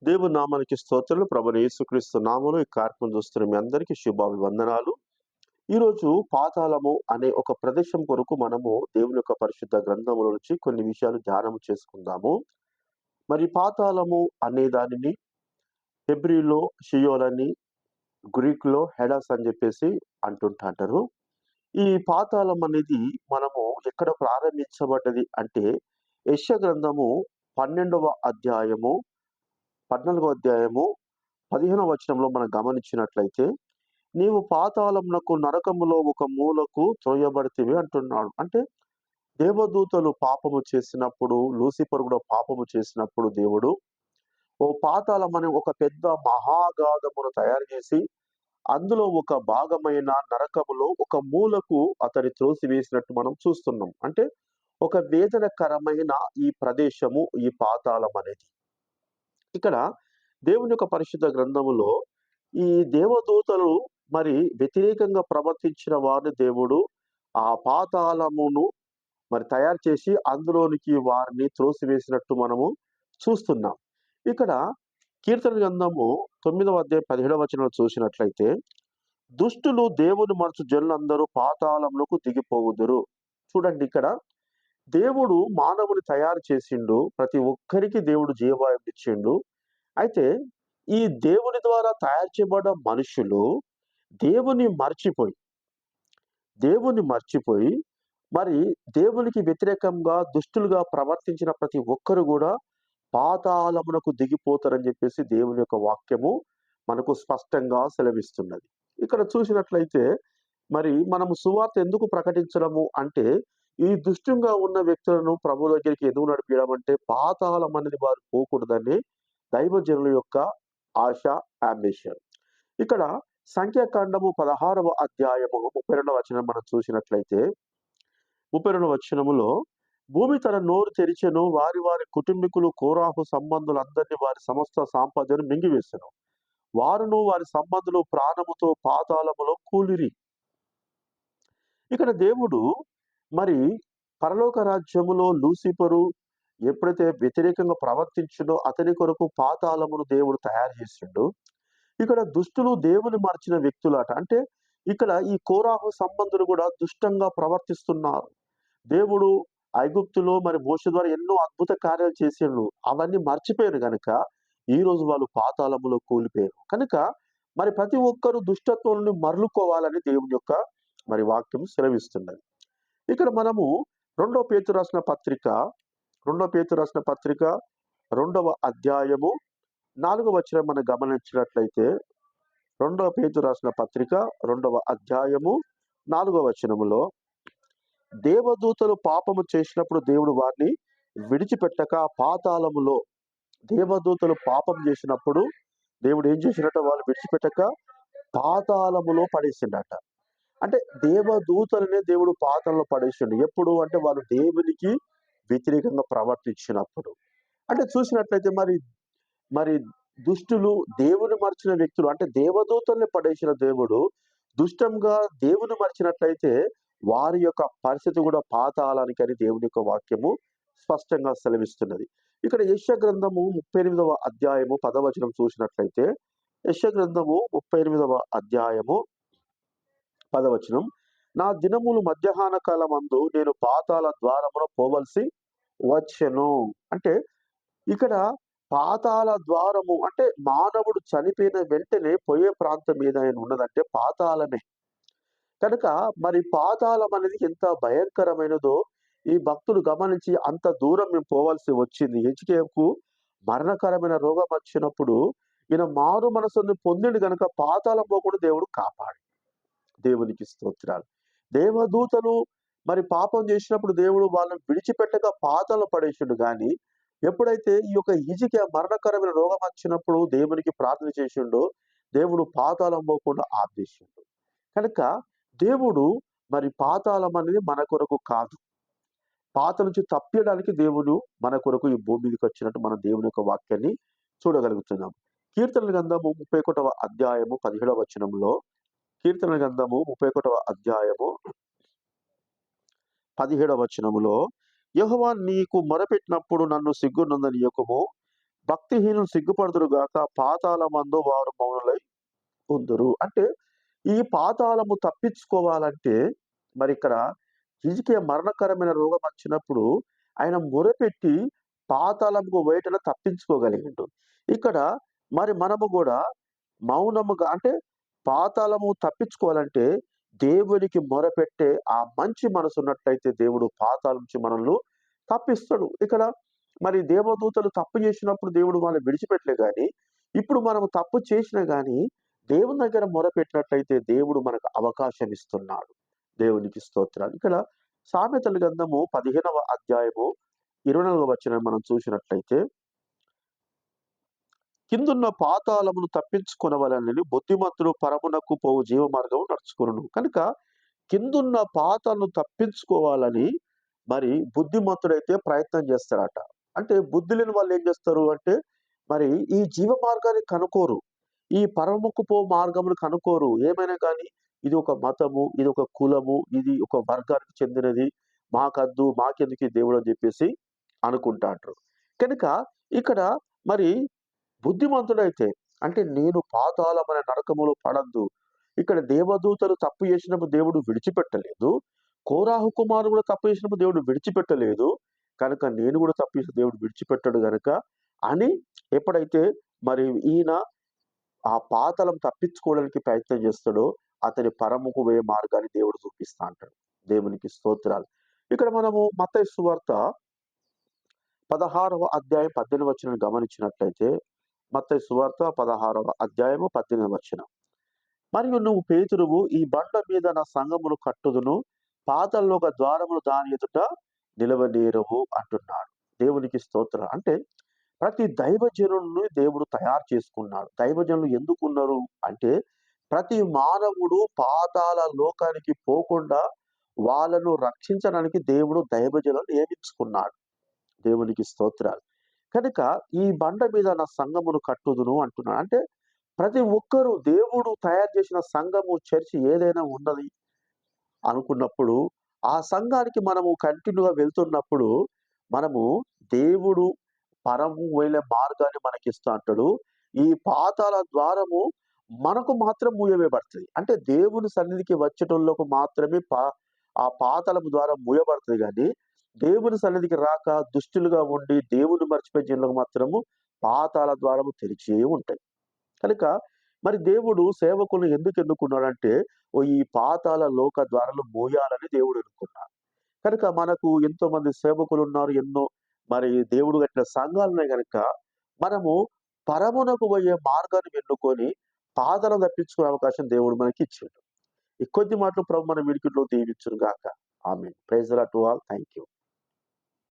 దేవుని నామానికి స్తోత్రాలు. ప్రభువైన యేసుక్రీస్తు నామములో ఈ కార్యక్రమం చూస్తున్న మీ అందరికీ శుభాభివందనాలు. ఈరోజు పాతాళము అనే ఒక ప్రదేశం కొరకు మనము దేవుని యొక్క పరిశుద్ధ గ్రంథములో నుంచి కొన్ని విషయాలు ధ్యానం చేసుకుందాము. మరి పాతాళము అనే దానిని హెబ్రీలో షియోల్ అని, గ్రీక్‌లో హెడాస్ అని చెప్పేసి అంటుంటారు. ఈ పాతాళం అనేది మనము ఎక్కడ ప్రారంభించబడ్డది అంటే యెషయా గ్రంథము 12వ అధ్యాయము 14వ అధ్యాయము 15వ వచనంలో మనం గమనించినట్లయితే, నీవు పాతాళమునకు నరకములో ఒక మూలకు త్రోయబడితివి అంటున్నాడు. అంటే దేవదూతలు పాపము చేసినప్పుడు, లూసిఫర్ కూడా పాపము చేసినప్పుడు దేవుడు ఓ పాతాళం అనే ఒక పెద్ద మహాగాధమును తయారు చేసి, అందులో ఒక భాగమైన నరకములో ఒక మూలకు అతన్ని త్రోసివేసినట్టు మనం చూస్తున్నాం. అంటే ఒక వేదనకరమైన ఈ ప్రదేశము ఈ పాతాళం అనేది. ఇక్కడ దేవుని యొక్క పరిశుద్ధ గ్రంథములో ఈ దేవదూతలు మరి వ్యతిరేకంగా ప్రవర్తించిన వారిని దేవుడు ఆ పాతాళమును మరి తయారు చేసి అందులోనికి వారిని త్రోసివేసినట్టు మనము చూస్తున్నాం. ఇక్కడ కీర్తన గ్రంథము 9వ అధ్యాయం 17వ వచనంలో చూసినట్లయితే, దుష్టులు దేవుని మరచు జనులందరూ పాతాళమునకు దిగిపోవుదురు. చూడండి, ఇక్కడ దేవుడు మానవుని తయారు చేసిండు. ప్రతి ఒక్కరికి దేవుడు జీవవాయువు ఇచ్చిండు. అయితే ఈ దేవుని ద్వారా తయారు చేయబడ్డ మనుషులు దేవుని మర్చిపోయి మరి దేవునికి వ్యతిరేకంగా దుష్టులుగా ప్రవర్తించిన ప్రతి ఒక్కరు కూడా పాతాళమునకు దిగిపోతారని చెప్పేసి దేవుని యొక్క వాక్యము మనకు స్పష్టంగా సెలవిస్తున్నది. ఇక్కడ చూసినట్లయితే మరి మనము సువార్త ఎందుకు ప్రకటించడము అంటే, ఈ దుష్టంగా ఉన్న వ్యక్తులను ప్రభు దగ్గరికి ఎందుకు నడిపించడం అంటే, పాతాళం అనేది వారు పోకూడదని దైవజనుల యొక్క ఆశ, అంబిషన్. ఇక్కడ సంఖ్యాకాండము 16వ అధ్యాయము 32వ వచనం మనం చూసినట్లయితే, 32వ వచనములో, భూమి తన నోరు తెరిచెను, వారి వారి కుటుంబీకులు కోరాహు సంబంధులందరినీ వారి సమస్త సంపదను మింగివేసెను. వారును వారి సంబంధులు ప్రాణముతో పాతాళములో కూలిరి. ఇక్కడ దేవుడు మరి పరలోక రాజ్యములో లూసిఫరు ఎప్పుడైతే వ్యతిరేకంగా ప్రవర్తించిండో అతని కొరకు పాతాళమును దేవుడు తయారు చేసిండు. ఇక్కడ దుష్టులు దేవుని మర్చిన వ్యక్తులట. అంటే ఇక్కడ ఈ కోరాహు సంబంధులు కూడా దుష్టంగా ప్రవర్తిస్తున్నారు. దేవుడు ఐగుప్తులో మరి మోషే ద్వారా ఎన్నో అద్భుత కార్యాలు చేసిండు. అవన్నీ మర్చిపోయారు కనుక ఈ రోజు వాళ్ళు పాతాళములో కూలిపోయారు. కనుక మరి ప్రతి ఒక్కరు దుష్టత్వం నుండి మరలుకోవాలని దేవుని యొక్క మరి వాక్యం సెలవిస్తున్నది. ఇక్కడ మనము రెండో పేతురు రాసిన పత్రిక 2వ అధ్యాయము 4వ వచనం మనం గమనించినట్లయితే, 2 పేతురు రాసిన పత్రిక 2వ అధ్యాయము 4వ వచనములో, దేవదూతలు పాపము చేసినప్పుడు దేవుడు వారిని విడిచిపెట్టక పాతాళములో, దేవదూతలు పాపం చేసినప్పుడు దేవుడు ఏం చేసినట్ట, వాళ్ళు విడిచిపెట్టక పాతాళములో పడేసిండట. అంటే దేవదూతలనే దేవుడు పాతాళంలో పడేసిండు. ఎప్పుడు అంటే వాళ్ళు దేవునికి వ్యతిరేకంగా ప్రవర్తించినప్పుడు. అంటే చూసినట్లయితే మరి దుష్టులు దేవుని మర్చిన వ్యక్తులు, అంటే దేవదూతల్ని పడేసిన దేవుడు దుష్టంగా దేవుని మర్చినట్లయితే వారి యొక్క పరిస్థితి కూడా పాతాళానికి అని దేవుని యొక్క వాక్యము స్పష్టంగా సెలవిస్తున్నది. ఇక్కడ యెషయా గ్రంథము 38వ అధ్యాయము 10వ వచనం చూసినట్లయితే, యెషయా గ్రంథము 38వ అధ్యాయము 10వ వచనం, నా దినములు మధ్యాహ్న కాలమందు నేను పాతాళ ద్వారమున పోవలసి వచ్చెను. అంటే ఇక్కడ పాతాళ ద్వారము అంటే మానవుడు చనిపోయిన వెంటనే పోయే ప్రాంతం ఏదైనా ఉన్నదంటే పాతాళమే. కనుక మరి పాతాళం అనేది ఎంత భయంకరమైనదో ఈ భక్తులు గమనించి అంత దూరం మేము పోవాల్సి వచ్చింది. హెజ్కియాకు మరణకరమైన రోగం వచ్చినప్పుడు ఈయన మారు మనసుని పొందిండు గనుక పాతాళం పోకుండా దేవుడు కాపాడు. దేవునికి స్తోత్రాలు. దేవదూతలు మరి పాపం చేసినప్పుడు దేవుడు వాళ్ళని విడిచిపెట్టక పాతాళంలో పడేసిండు. కానీ ఎప్పుడైతే ఈ యొక్క హిజ్కియా మరణకరమైన రోగం వచ్చినప్పుడు దేవునికి ప్రార్థన చేసిండో దేవుడు పాతాళం పోకుండా ఆపేసిండు. కనుక దేవుడు మరి పాతాళం అనేది మన కొరకు కాదు, పాత నుంచి తప్పియడానికి దేవుడు మన కొరకు ఈ భూమి మీదకి వచ్చినట్టు మనం దేవుని యొక్క వాక్యాన్ని చూడగలుగుతున్నాం. కీర్తనల గ్రంథము 31వ అధ్యాయము 17వ వచనంలో, కీర్తనల గ్రంథము 31వ అధ్యాయము 17వ వచనములో, యెహోవా నీకు మొరపెట్టినప్పుడు నన్ను సిగ్గునందనీయకుము, భక్తిహీనులు సిగ్గుపడుదురు గాక, పాతాళమందు వారు మౌనులై ఉందురు. అంటే ఈ పాతాళము తప్పించుకోవాలంటే మరి ఇక్కడ హిజ్కియా మరణకరమైన రోగం వచ్చినప్పుడు ఆయన మొరపెట్టి పాతాళముకు వేటను తప్పించుకోగలిగిండు. ఇక్కడ మరి మనము గూడా మౌనముగా అంటే పాతాళము తప్పించుకోవాలంటే దేవునికి మొరపెట్టే ఆ మంచి మనసున్నట్లయితే దేవుడు పాతాళం నుంచి మనల్ని తప్పిస్తాడు. ఇక్కడ మరి దేవదూతలు తప్పు చేసినప్పుడు దేవుడు వాళ్ళని విడిచిపెట్టలే గాని, ఇప్పుడు మనము తప్పు చేసినా గాని దేవుని దగ్గర మొరపెట్టినట్లయితే దేవుడు మనకు అవకాశం ఇస్తున్నాడు. దేవునికి స్తోత్రాలు. ఇక్కడ సామెతల గ్రంథము 15వ అధ్యాయము 24వ వచనం మనం చూసినట్లయితే, కిందున్న పాతాళమును తప్పించుకొనవలెనని బుద్ధిమంతుడు పరమునకు పోవు జీవ మార్గము నడుచుకొనును. కనుక కిందున్న పాతాలను తప్పించుకోవాలని మరి బుద్ధిమంతుడైతే ప్రయత్నం చేస్తాడట. అంటే బుద్ధి లేని వాళ్ళు ఏం చేస్తారు అంటే మరి ఈ జీవ మార్గాన్ని కనుక్కోరు. ఈ పరముకు పో మార్గమును కనుక్కోరు. ఏమైనా కానీ ఇది ఒక మతము, ఇది ఒక కులము, ఇది ఒక వర్గానికి చెందినది, మాకద్దు, మాకెందుకు ఈ దేవుడు అని చెప్పేసి అనుకుంటాండ్రు. కనుక ఇక్కడ మరి బుద్ధిమంతుడైతే అంటే నేను పాతాళమైన నరకములో పడద్దు. ఇక్కడ దేవదూతలు తప్పు చేసినప్పుడు దేవుడు విడిచిపెట్టలేదు. కోరాహు కుమారుడు కూడా తప్పు చేసినప్పుడు దేవుడు విడిచిపెట్టలేదు. కనుక నేను కూడా తప్పు చేసిన దేవుడు విడిచిపెట్టాడు గనక అని ఎప్పుడైతే మరి ఈయన ఆ పాతాళం తప్పించుకోవడానికి ప్రయత్నం చేస్తాడో అతని పరముకు పోయే మార్గాన్ని దేవుడు చూపిస్తా అంటాడు. దేవునికి స్తోత్రాలు. ఇక్కడ మనము మత్తయి సువార్త 16వ అధ్యాయం 18వ వచనం గమనించినట్లయితే, మత్తయి సువార్త 16వ అధ్యాయము 18వ వచనం. మరియు నువ్వు పేతురువు, ఈ బండ మీద నా సంఘమును కట్టుదును, పాతాళలోక ద్వారములు దాని ఎదుట నిలవనేరవు అంటున్నాడు. దేవునికి స్తోత్రం. అంటే ప్రతి దైవజనుడిని దేవుడు తయారు చేసుకున్నాడు. దైవజనులు ఎందుకు ఉన్నారు అంటే ప్రతి మానవుడు పాతాళ లోకానికి పోకుండా వాళ్ళను రక్షించడానికి దేవుడు దైవజనులను నియమించుకున్నాడు. దేవునికి స్తోత్రాలు. కనుక ఈ బండ మీద నా సంఘమును కట్టుదును అంటున్నాడు. అంటే ప్రతి ఒక్కరూ దేవుడు తయారు చేసిన సంఘము, చర్చి ఏదైనా ఉన్నది అనుకున్నప్పుడు ఆ సంఘానికి మనము కంటిన్యూగా వెళ్తున్నప్పుడు మనము దేవుడు పరము వెళ్ళే మార్గాన్ని మనకిస్తా అంటాడు. ఈ పాతాళ ద్వారము మనకు మాత్రం మూయవేయబడుతుంది. అంటే దేవుని సన్నిధికి వచ్చేటోళ్ళకు మాత్రమే ఆ పాతాళము ద్వారం మూయబడుతుంది గాని దేవుని సన్నిధికి రాక దుష్టులుగా ఉండి దేవుని మర్చిపోయే జనులకు మాత్రము పాతాళ ద్వారము తెరిచే ఉంటాయి. కనుక మరి దేవుడు సేవకులను ఎందుకు ఎన్నుకున్నాడంటే ఈ పాతాళ లోక ద్వారాలు మోయాలని దేవుడు ఎన్నుకున్నాడు. కనుక మనకు ఎంతో మంది సేవకులు ఉన్నారు, ఎన్నో మరి దేవుడు కట్టిన సంఘాలున్నాయి కనుక మనము పరమునకు పోయే మార్గాన్ని ఎన్నుకొని పాతాళం తప్పించుకునే అవకాశం దేవుడు మనకి ఇచ్చిండు. ఈ కొద్ది మాటలు ప్రభు మన వినికిడిలో దీవించును గాక. Amen. Praise the lord to all. Thank you.